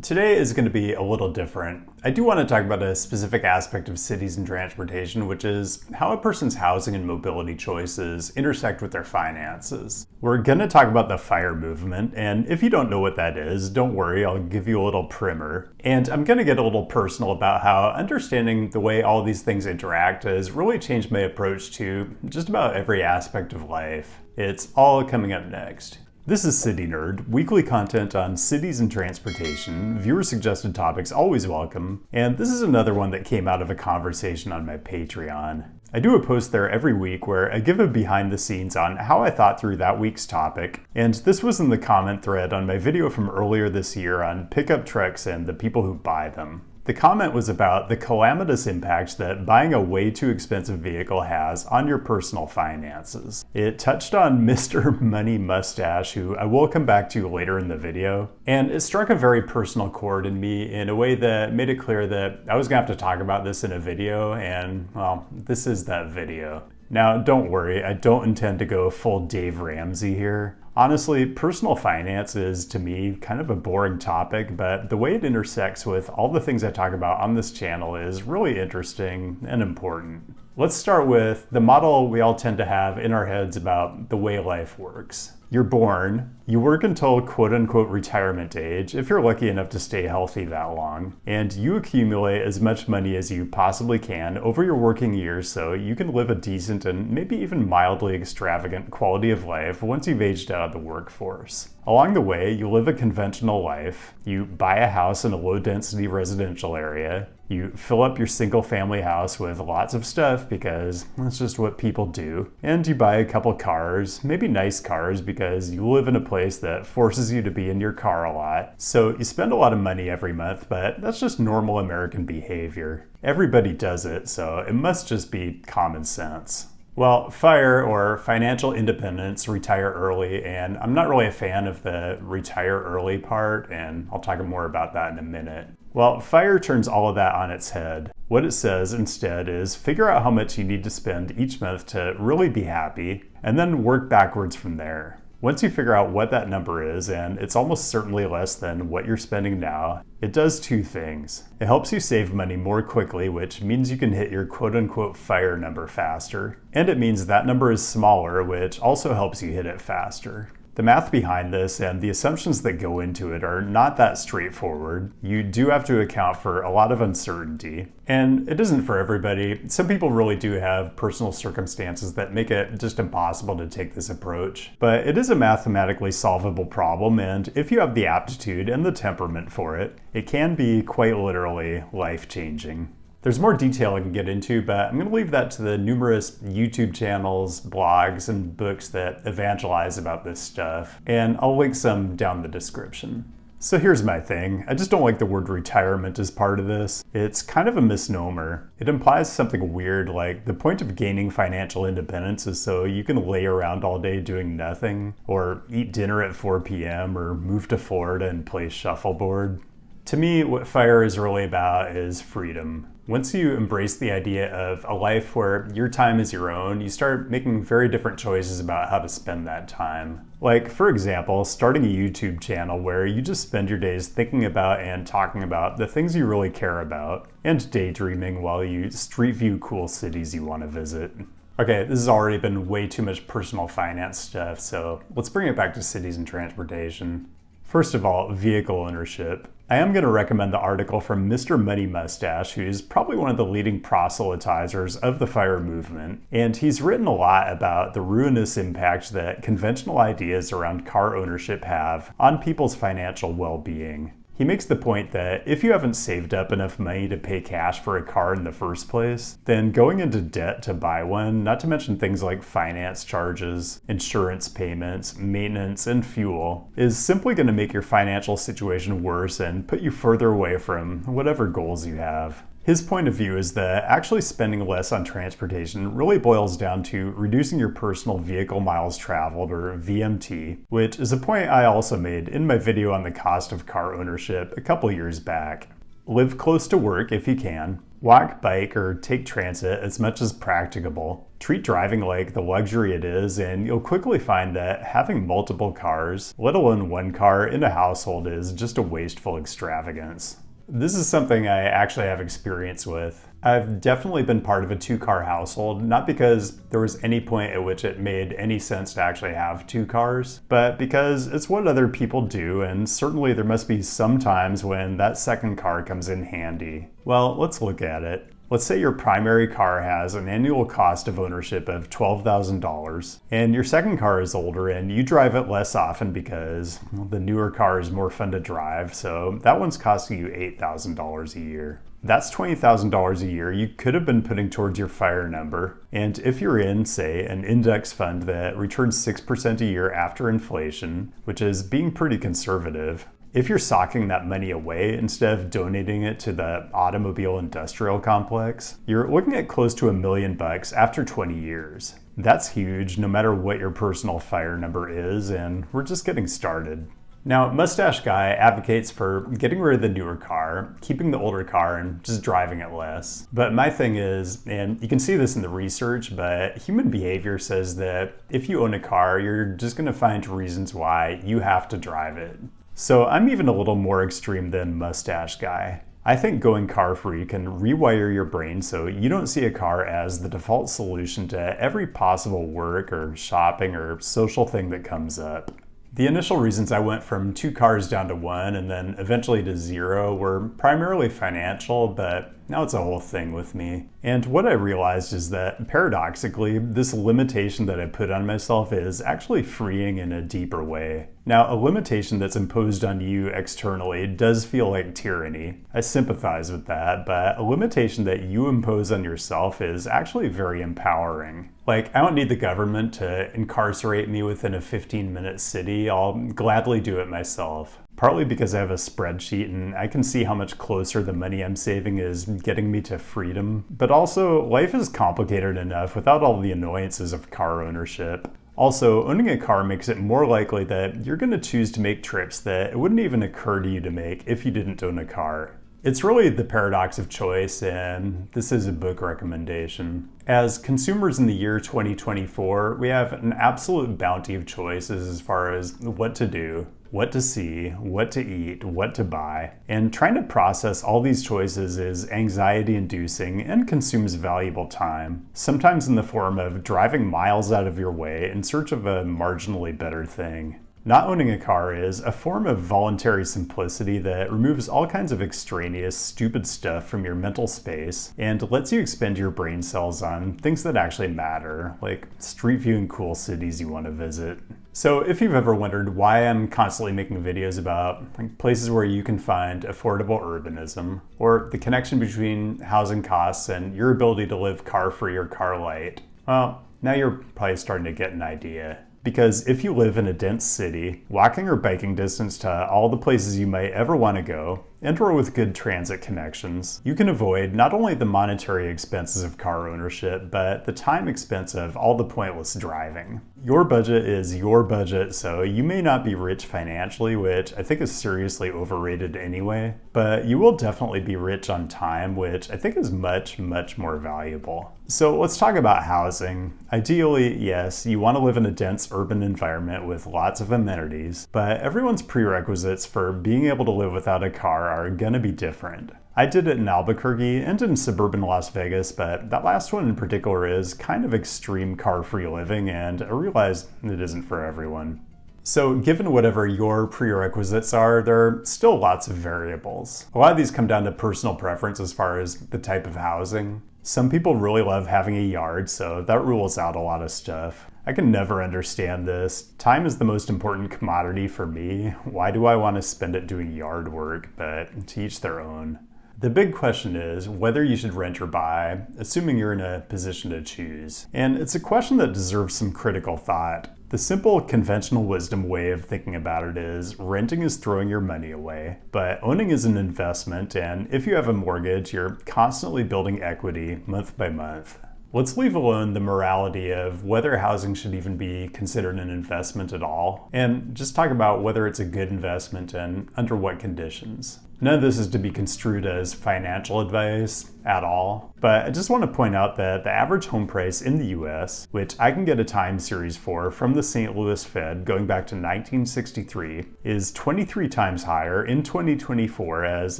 Today is going to be a little different. I do want to talk about a specific aspect of cities and transportation, which is how a person's housing and mobility choices intersect with their finances. We're going to talk about the FIRE movement, and if you don't know what that is, don't worry, I'll give you a little primer. And I'm going to get a little personal about how understanding the way all these things interact has really changed my approach to just about every aspect of life. It's all coming up next. This is CityNerd, weekly content on cities and transportation, viewer-suggested topics always welcome, and this is another one that came out of a conversation on my Patreon. I do a post there every week where I give a behind the scenes on how I thought through that week's topic, and this was in the comment thread on my video from earlier this year on pickup trucks and the people who buy them. The comment was about the calamitous impact that buying a way too expensive vehicle has on your personal finances. It touched on Mr. Money Mustache, who I will come back to later in the video, and it struck a very personal chord in me in a way that made it clear that I was gonna have to talk about this in a video, and well, this is that video. Now, don't worry, I don't intend to go full Dave Ramsey here. Honestly, personal finance is, to me, kind of a boring topic, but the way it intersects with all the things I talk about on this channel is really interesting and important. Let's start with the model we all tend to have in our heads about the way life works. You're born, you work until quote-unquote retirement age, if you're lucky enough to stay healthy that long, and you accumulate as much money as you possibly can over your working years so you can live a decent and maybe even mildly extravagant quality of life once you've aged out of the workforce. Along the way, you live a conventional life, you buy a house in a low-density residential area, you fill up your single-family house with lots of stuff because that's just what people do, and you buy a couple cars, maybe nice cars because you live in a place that forces you to be in your car a lot, so you spend a lot of money every month, but that's just normal American behavior. Everybody does it, so it must just be common sense. Well, FIRE, or financial independence, retire early, and I'm not really a fan of the retire early part, and I'll talk more about that in a minute. Well, FIRE turns all of that on its head. What it says instead is figure out how much you need to spend each month to really be happy, and then work backwards from there. Once you figure out what that number is, and it's almost certainly less than what you're spending now, it does two things. It helps you save money more quickly, which means you can hit your quote-unquote FIRE number faster. And it means that number is smaller, which also helps you hit it faster. The math behind this and the assumptions that go into it are not that straightforward. You do have to account for a lot of uncertainty, and it isn't for everybody. Some people really do have personal circumstances that make it just impossible to take this approach. But it is a mathematically solvable problem, and if you have the aptitude and the temperament for it, it can be quite literally life-changing. There's more detail I can get into, but I'm going to leave that to the numerous YouTube channels, blogs, and books that evangelize about this stuff, and I'll link some down in the description. So here's my thing. I just don't like the word retirement as part of this. It's kind of a misnomer. It implies something weird, like the point of gaining financial independence is so you can lay around all day doing nothing, or eat dinner at 4 p.m., or move to Florida and play shuffleboard. To me, what FIRE is really about is freedom. Once you embrace the idea of a life where your time is your own, you start making very different choices about how to spend that time. Like, for example, starting a YouTube channel where you just spend your days thinking about and talking about the things you really care about, and daydreaming while you street view cool cities you want to visit. Okay, this has already been way too much personal finance stuff, so let's bring it back to cities and transportation. First of all, vehicle ownership. I am going to recommend the article from Mr. Money Mustache, who's probably one of the leading proselytizers of the FIRE movement, and he's written a lot about the ruinous impact that conventional ideas around car ownership have on people's financial well-being. He makes the point that if you haven't saved up enough money to pay cash for a car in the first place, then going into debt to buy one, not to mention things like finance charges, insurance payments, maintenance, and fuel, is simply going to make your financial situation worse and put you further away from whatever goals you have. His point of view is that actually spending less on transportation really boils down to reducing your personal vehicle miles traveled, or VMT, which is a point I also made in my video on the cost of car ownership a couple years back. Live close to work if you can. Walk, bike, or take transit as much as practicable. Treat driving like the luxury it is, and you'll quickly find that having multiple cars, let alone one car, in a household is just a wasteful extravagance. This is something I actually have experience with. I've definitely been part of a two-car household, not because there was any point at which it made any sense to actually have two cars, but because it's what other people do, and certainly there must be some times when that second car comes in handy. Well, let's look at it. Let's say your primary car has an annual cost of ownership of $12,000, and your second car is older and you drive it less often because the newer car is more fun to drive, so that one's costing you $8,000 a year. That's $20,000 a year you could have been putting towards your fire number. And if you're in, say, an index fund that returns 6% a year after inflation, which is being pretty conservative, if you're socking that money away instead of donating it to the automobile industrial complex, you're looking at close to $1 million after 20 years. That's huge no matter what your personal fire number is, and we're just getting started. Now, Mustache Guy advocates for getting rid of the newer car, keeping the older car, and just driving it less. But my thing is, and you can see this in the research, but human behavior says that if you own a car, you're just going to find reasons why you have to drive it. So I'm even a little more extreme than Mustache Guy. I think going car-free can rewire your brain so you don't see a car as the default solution to every possible work or shopping or social thing that comes up. The initial reasons I went from 2 cars down to 1 and then eventually to 0 were primarily financial, but now it's a whole thing with me. And what I realized is that, paradoxically, this limitation that I put on myself is actually freeing in a deeper way. Now, a limitation that's imposed on you externally does feel like tyranny. I sympathize with that, but a limitation that you impose on yourself is actually very empowering. Like, I don't need the government to incarcerate me within a 15-minute city. I'll gladly do it myself. Partly because I have a spreadsheet and I can see how much closer the money I'm saving is getting me to freedom. But also, life is complicated enough without all the annoyances of car ownership. Also, owning a car makes it more likely that you're going to choose to make trips that it wouldn't even occur to you to make if you didn't own a car. It's really the paradox of choice, and this is a book recommendation. As consumers in the year 2024, we have an absolute bounty of choices as far as what to do, what to see, what to eat, what to buy. And trying to process all these choices is anxiety-inducing and consumes valuable time, sometimes in the form of driving miles out of your way in search of a marginally better thing. Not owning a car is a form of voluntary simplicity that removes all kinds of extraneous, stupid stuff from your mental space and lets you expend your brain cells on things that actually matter, like street viewing cool cities you want to visit. So if you've ever wondered why I'm constantly making videos about places where you can find affordable urbanism, or the connection between housing costs and your ability to live car-free or car-light, well, now you're probably starting to get an idea. Because if you live in a dense city, walking or biking distance to all the places you might ever want to go, and or with good transit connections, you can avoid not only the monetary expenses of car ownership, but the time expense of all the pointless driving. Your budget is your budget, so you may not be rich financially, which I think is seriously overrated anyway, but you will definitely be rich on time, which I think is much, much more valuable. So let's talk about housing. Ideally, yes, you want to live in a dense urban environment with lots of amenities, but everyone's prerequisites for being able to live without a car are gonna be different. I did it in Albuquerque and in suburban Las Vegas, but that last one in particular is kind of extreme car-free living, and I realized it isn't for everyone. So given whatever your prerequisites are, there are still lots of variables. A lot of these come down to personal preference as far as the type of housing. Some people really love having a yard, so that rules out a lot of stuff. I can never understand this. Time is the most important commodity for me. Why do I want to spend it doing yard work? But to each their own. The big question is whether you should rent or buy, assuming you're in a position to choose. And it's a question that deserves some critical thought. The simple conventional wisdom way of thinking about it is renting is throwing your money away, but owning is an investment, and if you have a mortgage, you're constantly building equity month by month. Let's leave alone the morality of whether housing should even be considered an investment at all, and just talk about whether it's a good investment and under what conditions. None of this is to be construed as financial advice at all, but I just want to point out that the average home price in the US, which I can get a time series for from the St. Louis Fed going back to 1963, is 23 times higher in 2024 as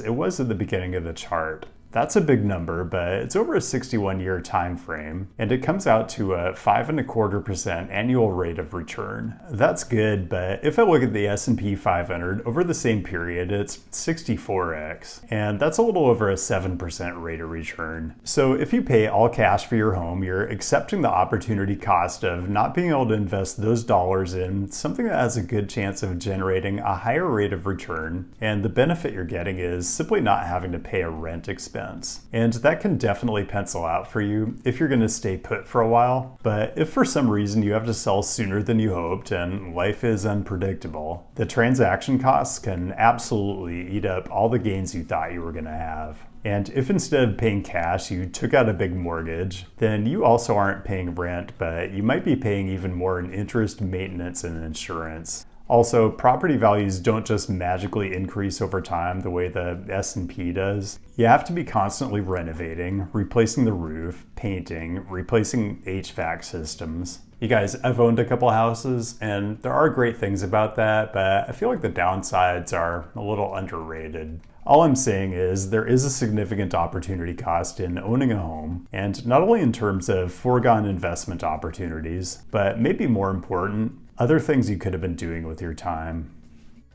it was at the beginning of the chart. That's a big number, but it's over a 61-year time frame, and it comes out to a 5.25% annual rate of return. That's good, but if I look at the S&P 500 over the same period, it's 64x, and that's a little over a 7% rate of return. So if you pay all cash for your home, you're accepting the opportunity cost of not being able to invest those dollars in something that has a good chance of generating a higher rate of return, and the benefit you're getting is simply not having to pay a rent expense. And that can definitely pencil out for you if you're going to stay put for a while. But if for some reason you have to sell sooner than you hoped and life is unpredictable, the transaction costs can absolutely eat up all the gains you thought you were going to have. And if instead of paying cash, you took out a big mortgage, then you also aren't paying rent, but you might be paying even more in interest, maintenance, and insurance. Also, property values don't just magically increase over time the way the S&P does. You have to be constantly renovating, replacing the roof, painting, replacing HVAC systems. You guys, I've owned a couple houses, and there are great things about that, but I feel like the downsides are a little underrated. All I'm saying is there is a significant opportunity cost in owning a home, and not only in terms of foregone investment opportunities, but maybe more important, other things you could have been doing with your time.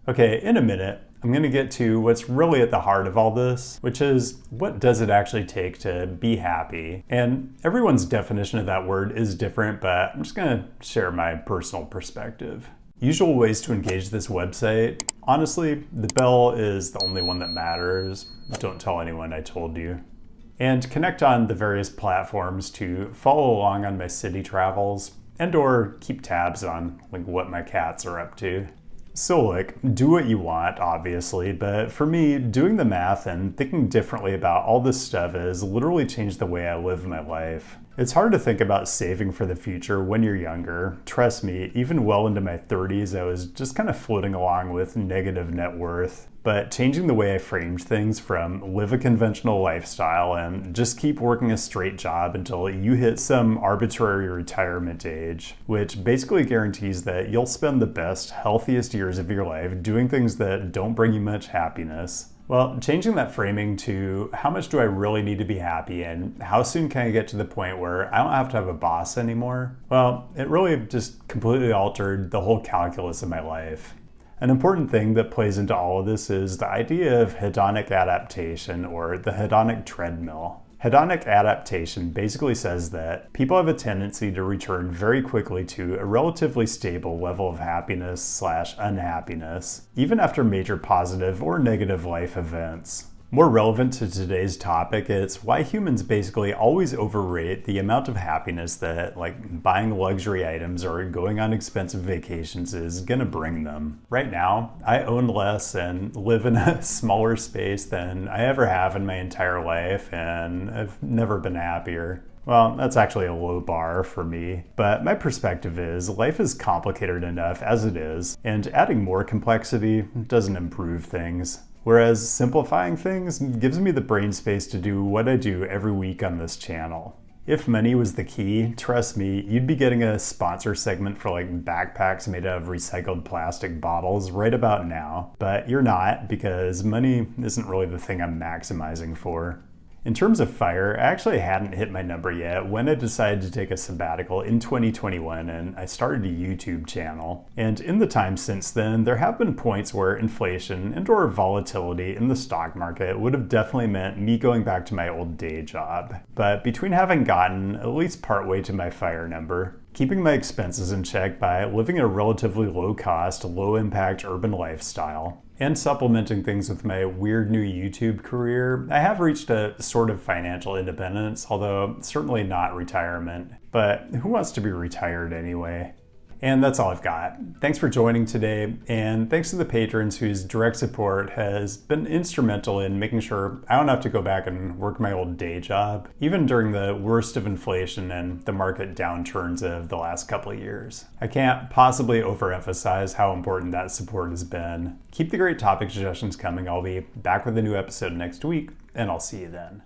Okay, in a minute, I'm going to get to what's really at the heart of all this, which is what does it actually take to be happy? And everyone's definition of that word is different, but I'm just going to share my personal perspective. Usual ways to engage this website. Honestly, the bell is the only one that matters. Don't tell anyone I told you. And connect on the various platforms to follow along on my city travels and or keep tabs on what my cats are up to. So do what you want, obviously, but for me, doing the math and thinking differently about all this stuff has literally changed the way I live my life. It's hard to think about saving for the future when you're younger. Trust me, even well into my 30s, I was just kind of floating along with negative net worth. But changing the way I framed things from live a conventional lifestyle and just keep working a straight job until you hit some arbitrary retirement age, which basically guarantees that you'll spend the best, healthiest years of your life doing things that don't bring you much happiness. Well, changing that framing to how much do I really need to be happy and how soon can I get to the point where I don't have to have a boss anymore? Well, it really just completely altered the whole calculus of my life. An important thing that plays into all of this is the idea of hedonic adaptation, or the hedonic treadmill. Hedonic adaptation basically says that people have a tendency to return very quickly to a relatively stable level of happiness/unhappiness, even after major positive or negative life events. More relevant to today's topic, it's why humans basically always overrate the amount of happiness that buying luxury items or going on expensive vacations is gonna bring them. Right now, I own less and live in a smaller space than I ever have in my entire life, and I've never been happier. Well, that's actually a low bar for me, but my perspective is life is complicated enough as it is, and adding more complexity doesn't improve things. Whereas simplifying things gives me the brain space to do what I do every week on this channel. If money was the key, trust me, you'd be getting a sponsor segment for backpacks made out of recycled plastic bottles right about now. But you're not, because money isn't really the thing I'm maximizing for. In terms of fire, I actually hadn't hit my number yet when I decided to take a sabbatical in 2021 and I started a YouTube channel. And in the time since then, there have been points where inflation and or volatility in the stock market would have definitely meant me going back to my old day job. But between having gotten at least partway to my fire number, keeping my expenses in check by living a relatively low-cost, low-impact urban lifestyle, and supplementing things with my weird new YouTube career, I have reached a sort of financial independence, although certainly not retirement. But who wants to be retired anyway? And that's all I've got. Thanks for joining today, and thanks to the patrons whose direct support has been instrumental in making sure I don't have to go back and work my old day job, even during the worst of inflation and the market downturns of the last couple of years. I can't possibly overemphasize how important that support has been. Keep the great topic suggestions coming. I'll be back with a new episode next week, and I'll see you then.